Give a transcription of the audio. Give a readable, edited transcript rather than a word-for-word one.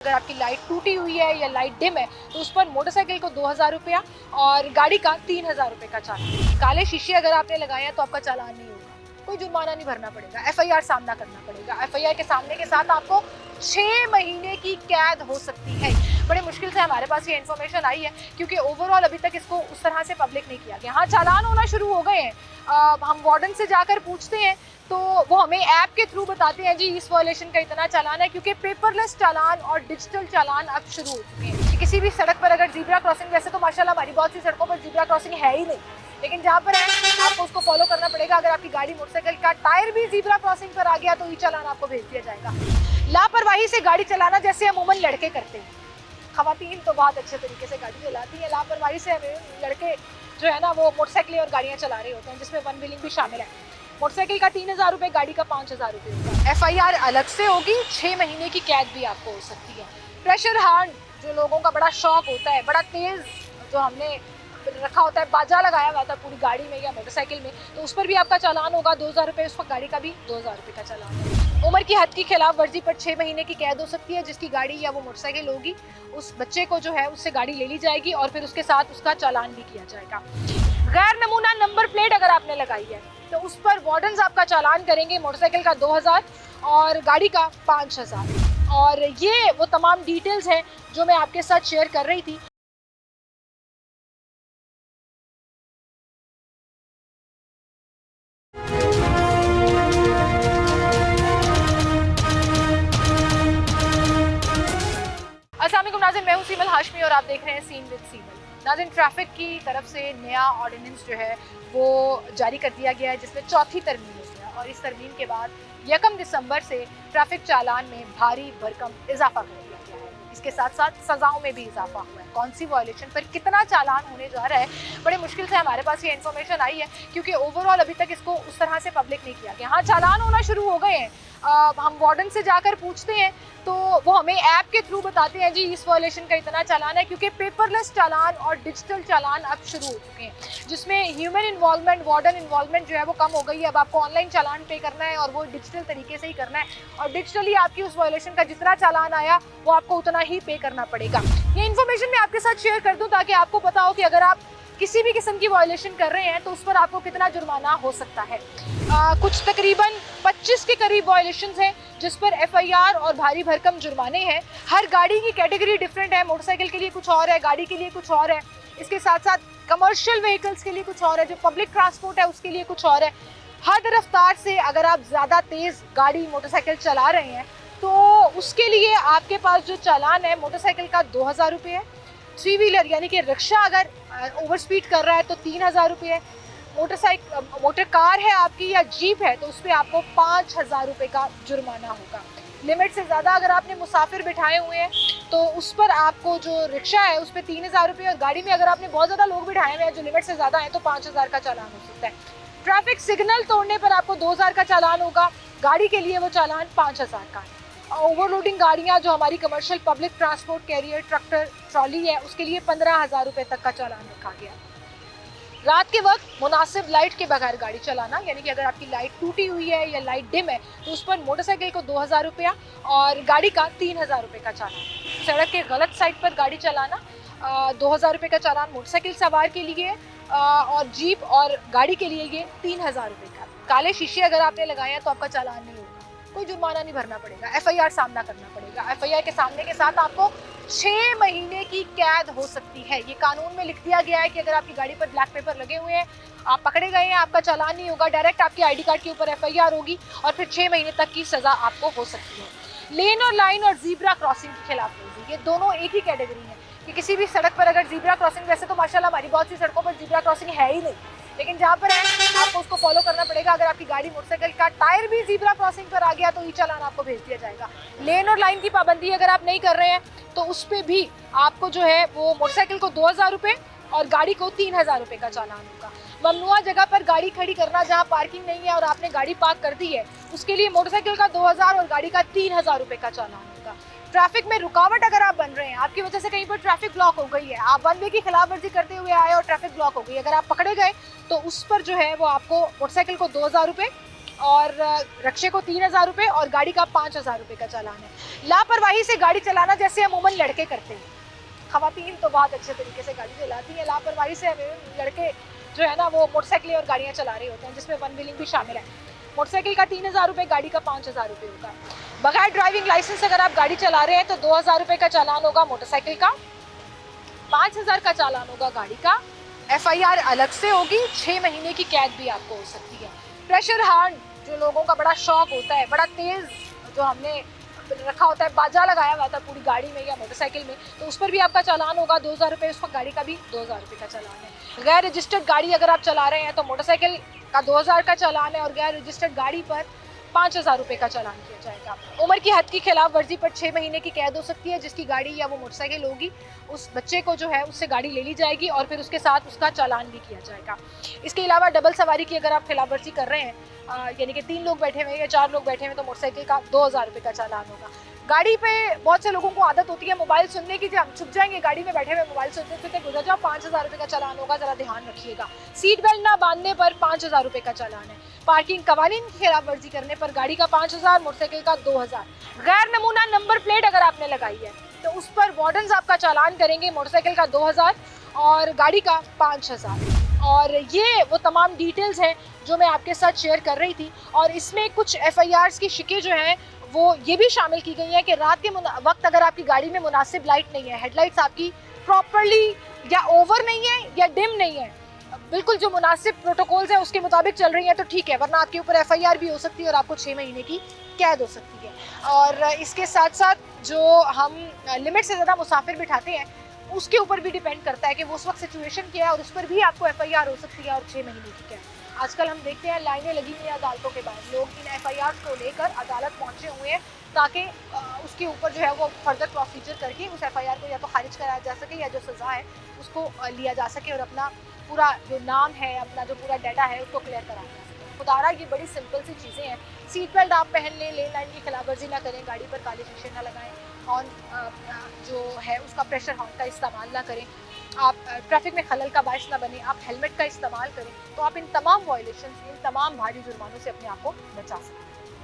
अगर आपकी लाइट टूटी हुई है या लाइट डिम है तो उस पर मोटरसाइकिल को 2000 रुपया और गाड़ी का 3000 रुपये का चालान। काले शीशे अगर आपने लगाए हैं तो आपका चालान नहीं होगा, कोई जुर्माना नहीं भरना पड़ेगा, एफआईआर सामना करना पड़ेगा। एफआईआर के सामने के साथ आपको 6 महीने की कैद हो सकती है। बड़े मुश्किल से हमारे पास ये इन्फॉर्मेशन आई है क्योंकि ओवरऑल अभी तक इसको उस तरह से पब्लिक नहीं किया गया। हाँ, चालान होना शुरू हो गए हैं। हम वार्डन से जाकर पूछते हैं तो वो हमें ऐप के थ्रू बताते हैं जी इस वायलेशन का इतना चालान है, क्योंकि पेपरलेस चालान और डिजिटल चालान अब शुरू हो चुके हैं। किसी भी सड़क पर अगर जीब्रा क्रॉसिंग, वैसे तो माशाल्लाह हमारी बहुत सी सड़कों पर जीब्रा क्रॉसिंग है ही नहीं, लेकिन जहाँ पर है आपको उसको फॉलो करना पड़ेगा। अगर आपकी गाड़ी मोटरसाइकिल का टायर भी जीब्रा क्रॉसिंग पर आ गया तो ये चालान आपको भेज दिया जाएगा। लापरवाही से गाड़ी चलाना जैसे अमूमन लड़के करते हैं, खवातीन तो बहुत अच्छे तरीके से गाड़ी चलाती हैं, लापरवाही से हमें लड़के जो है ना वो मोटरसाइकिलें और गाड़ियाँ चला रहे होते हैं, जिसमें वन व्हीलिंग भी शामिल है। मोटरसाइकिल का 3000 रुपये, गाड़ी का 5000 रुपये होगा। एफआईआर अलग से होगी, 6 महीने की कैद भी आपको हो सकती है। प्रेशर हार्न जो लोगों का बड़ा शौक होता है, बड़ा तेज जो हमने रखा होता है, बाजा लगाया हुआ था पूरी गाड़ी में या मोटरसाइकिल में, तो उस पर भी आपका चालान होगा 2000 रुपये, उस पर गाड़ी का भी 2000 रुपये का चालान होगा। उम्र की हद की खिलाफ वर्जी पर 6 महीने की कैद हो सकती है। जिसकी गाड़ी या वो मोटरसाइकिल होगी उस बच्चे को जो है उससे गाड़ी ले ली जाएगी और फिर उसके साथ उसका चालान भी किया जाएगा। गैर नमूना नंबर प्लेट अगर आपने लगाई है तो उस पर वार्डन्स आपका चालान करेंगे, मोटरसाइकिल का 2000 और गाड़ी का 5000। और ये वो तमाम डिटेल्स हैं जो मैं आपके साथ शेयर कर रही थी। अस्सलाम वालेकुम नाज़रीन, मैं हूं सीमल हाशमी और आप देख रहे हैं सीन विद सीमल। नाज़रीन, ट्रैफिक की तरफ से नया ऑर्डिनेंस जो है वो जारी कर दिया गया है, जिसमें चौथी तरमीम हुई है और इस तरमीम के बाद 1 दिसंबर से ट्रैफिक चालान में भारी भरकम इजाफा कर दिया गया है। इसके साथ साथ सज़ाओं में भी इजाफा हुआ है। कौन सी वायलेशन पर कितना चालान होने जा रहा है, बड़े मुश्किल से हमारे पास ये इन्फॉर्मेशन आई है क्योंकि ओवरऑल अभी तक इसको उस तरह से पब्लिक नहीं किया गया। हाँ, चालान होना शुरू हो गए हैं। हम वार्डन से जाकर पूछते हैं तो वो हमें ऐप के थ्रू बताते हैं जी इस वायलेशन का इतना चालान है, क्योंकि पेपरलेस चालान और डिजिटल चालान अब शुरू हो चुके हैं, जिसमें ह्यूमन इन्वॉल्वमेंट, वार्डन इन्वॉल्वमेंट जो है वो कम हो गई है। अब आपको ऑनलाइन चालान पे करना है और वो डिजिटल तरीके से ही करना है और डिजिटली आपकी उस वायलेशन का जितना चालान आया वो आपको उतना ही पे करना पड़ेगा। ये इन्फॉर्मेशन मैं आपके साथ शेयर कर दूं ताकि आपको पता हो कि अगर आप किसी भी किस्म की वायलेशन कर रहे हैं तो उस पर आपको कितना जुर्माना हो सकता है। कुछ तकरीबन 25 के करीब वायलेशंस हैं जिस पर एफआईआर और भारी भरकम जुर्माने हैं। हर गाड़ी की कैटेगरी डिफरेंट है, मोटरसाइकिल के लिए कुछ और है, गाड़ी के लिए कुछ और है, इसके साथ साथ कमर्शियल व्हीकल्स के लिए कुछ और है, जो पब्लिक ट्रांसपोर्ट है उसके लिए कुछ और है। हद रफ्तार से अगर आप ज़्यादा तेज़ गाड़ी मोटरसाइकिल चला रहे हैं तो उसके लिए आपके पास जो चालान है मोटरसाइकिल का 2000 रुपये है। 3 व्हीलर यानी कि रिक्शा अगर ओवर स्पीड कर रहा है तो 3000 रुपये है। मोटर कार है आपकी या जीप है तो उस पर आपको 5000 रुपये का जुर्माना होगा। लिमिट से ज़्यादा अगर आपने मुसाफिर बिठाए हुए हैं तो उस पर आपको, जो रिक्शा है उस पर 3000 रुपये, और गाड़ी में अगर आपने बहुत ज़्यादा लोग बिठाए हुए हैं जो लिमिट से ज़्यादा हैं तो 5000 का चालान हो सकता है। ट्रैफिक सिग्नल तोड़ने पर आपको 2000 का चालान होगा, गाड़ी के लिए वो चालान 5000 का है। ओवरलोडिंग गाड़ियाँ जो हमारी commercial public transport carrier, tractor, trolley है उसके लिए 15000 रुपये तक का चालान रखा गया। रात के वक्त मुनासिब लाइट के बगैर गाड़ी चलाना, यानी कि अगर आपकी लाइट टूटी हुई है या लाइट डिम है तो उस पर मोटरसाइकिल को 2000 रुपया और गाड़ी का 3000 रुपये का चालान। सड़क के गलत साइड पर गाड़ी चलाना 2000 रुपये का चालान मोटरसाइकिल सवार के लिए, और जीप और गाड़ी के लिए ये 3000 रुपये का। काले शीशे अगर आपने लगाए हैं तो आपका चालान नहीं होगा, कोई जुर्माना नहीं भरना पड़ेगा, एफआईआर सामना करना पड़ेगा। एफआईआर के सामने के साथ आपको 6 महीने की कैद हो सकती है। ये कानून में लिख दिया गया है कि अगर आपकी गाड़ी पर ब्लैक पेपर लगे हुए हैं, आप पकड़े गए हैं, आपका चालान नहीं होगा, डायरेक्ट आपकी आईडी कार्ड के ऊपर एफआईआर होगी और फिर 6 महीने तक की सज़ा आपको हो सकती है। लेन और लाइन और जीब्रा क्रॉसिंग की खिलाफ वर्जी, ये दोनों एक ही कैटेगरी है कि किसी भी सड़क पर अगर जीब्रा क्रॉसिंग, वैसे तो माशाल्लाह हमारी बहुत सी सड़कों पर जीब्रा क्रॉसिंग है ही नहीं, लेकिन जहाँ पर है आपको उसको फॉलो करना पड़ेगा। अगर आपकी गाड़ी मोटरसाइकिल का टायर भी जीब्रा क्रॉसिंग पर आ गया तो ये चालान आपको भेज दिया जाएगा। लेन और लाइन की पाबंदी अगर आप नहीं कर रहे हैं तो उस पर भी आपको जो है वो मोटरसाइकिल को 2000 रुपये और गाड़ी को 3000 रुपये का चालान होगा। ममनुआ जगह पर गाड़ी खड़ी करना, जहाँ पार्किंग नहीं है और आपने गाड़ी पार्क कर दी है, उसके लिए मोटरसाइकिल का 2000 और गाड़ी का 3000 रुपये का चालान होगा। ट्रैफिक में रुकावट अगर आप बन रहे हैं, आपकी वजह से कहीं पर ट्रैफिक ब्लॉक हो गई है, आप वन वे की खिलाफ वर्जी करते हुए आए और ट्रैफिक ब्लॉक हो गई, अगर आप पकड़े गए तो उस पर जो है वो आपको मोटरसाइकिल को 2000 रुपये और रक्षे को 3,000 रुपये और गाड़ी का 5,000 रुपये का चालान है। लापरवाही से गाड़ी चलाना जैसे अमूमन लड़के करते हैं, खवातीन तो बहुत अच्छे तरीके से गाड़ी चलाती हैं, लापरवाही से लड़के जो है ना वो मोटरसाइकिल और गाड़ियाँ चला रहे होते हैं, जिसमें वन व्हीलिंग भी शामिल है। मोटरसाइकिल का 3,000 रुपये, गाड़ी का 5,000 रुपये होगा। बगैर ड्राइविंग लाइसेंस अगर आप गाड़ी चला रहे हैं तो 2,000 रुपये का चालान होगा मोटरसाइकिल का, 5,000 का चालान होगा गाड़ी का। FIR अलग से होगी, 6 महीने की कैद भी आपको हो सकती है। प्रेशर हार्न जो लोगों का बड़ा शौक होता है, बड़ा तेज जो हमने रखा होता है, बाजा लगाया हुआ था पूरी गाड़ी में या मोटरसाइकिल में, तो उस पर भी आपका चालान होगा 2,000 रुपये, उस पर गाड़ी का भी 2,000 रुपये का चालान है। गैर रजिस्टर्ड गाड़ी अगर आप चला रहे हैं तो मोटरसाइकिल का 2,000 का चालान है और गैर रजिस्टर्ड गाड़ी पर 5,000 रुपये का चालान किया जाएगा। उम्र की हद की खिलाफ वर्जी पर 6 महीने की कैद हो सकती है। जिसकी गाड़ी या वो मोटरसाइकिल होगी उस बच्चे को जो है उससे गाड़ी ले ली जाएगी और फिर उसके साथ उसका चालान भी किया जाएगा। इसके अलावा डबल सवारी की अगर आप खिलाफ वर्जी कर रहे हैं, यानी कि 3 लोग बैठे हुए या 4 लोग बैठे हुए, तो मोटरसाइकिल का 2,000 रुपये का चालान होगा। गाड़ी पे बहुत से लोगों को आदत होती है मोबाइल सुनने की, जब हम छुप जाएंगे गाड़ी में बैठे हुए मोबाइल सुनते सुनते गुजर जाओ, 5,000 रुपये का चालान होगा, जरा ध्यान रखिएगा। सीट बेल्ट ना बांधने पर 5,000 रुपये का चालान है। पार्किंग कवानीन की खिलाफ वर्जी करने पर गाड़ी का 5,000, मोटरसाइकिल का 2,000। गैर नमूना नंबर प्लेट अगर आपने लगाई है तो उस पर वार्डन्स आपका चालान करेंगे, मोटरसाइकिल का 2,000 और गाड़ी का 5,000। और ये वो तमाम डिटेल्स हैं जो मैं आपके साथ शेयर कर रही थी। और इसमें कुछ FIRs की शिकें जो हैं वो ये भी शामिल की गई हैं कि रात के वक्त अगर आपकी गाड़ी में मुनासिब लाइट नहीं है, हेडलाइट्स आपकी प्रॉपरली या ओवर नहीं है या डिम नहीं है, बिल्कुल जो मुनासिब प्रोटोकॉल्स हैं उसके मुताबिक चल रही हैं तो ठीक है, वरना आपके ऊपर FIR भी हो सकती है और आपको 6 महीने की कैद हो सकती है। और इसके साथ साथ जो हम लिमिट से ज़्यादा मुसाफिर बिठाते हैं उसके ऊपर भी डिपेंड करता है कि वो उस वक्त सिचुएशन क्या है और उस पर भी आपको FIR हो सकती है और 6 महीने की कैद। आजकल हम देखते हैं लाइनें लगी हुई हैं अदालतों के बाहर, लोग इन FIRs को लेकर अदालत पहुंचे हुए हैं ताकि उसके ऊपर जो है वो फर्दर प्रोसीजर करके उस FIR को या तो खारिज कराया जा सके या जो सज़ा है उसको लिया जा सके और अपना पूरा जो नाम है, अपना जो पूरा डाटा है उसको क्लियर कराया जा सके। खुदारा ये बड़ी सिंपल सी चीज़ें हैं। सीट बेल्ट आप पहन लें, लेन लाइन की खिलाफ वर्जी ना करें, गाड़ी पर काले शीशे ना लगाएं, हॉर्न जो है उसका प्रेशर हॉर्न का इस्तेमाल ना करें, आप ट्रैफिक में खलल का बायस ना बने, आप हेलमेट का इस्तेमाल करें, तो आप इन तमाम वायलेशन, इन तमाम भारी जुर्मानों से अपने आप को बचा सकते हैं।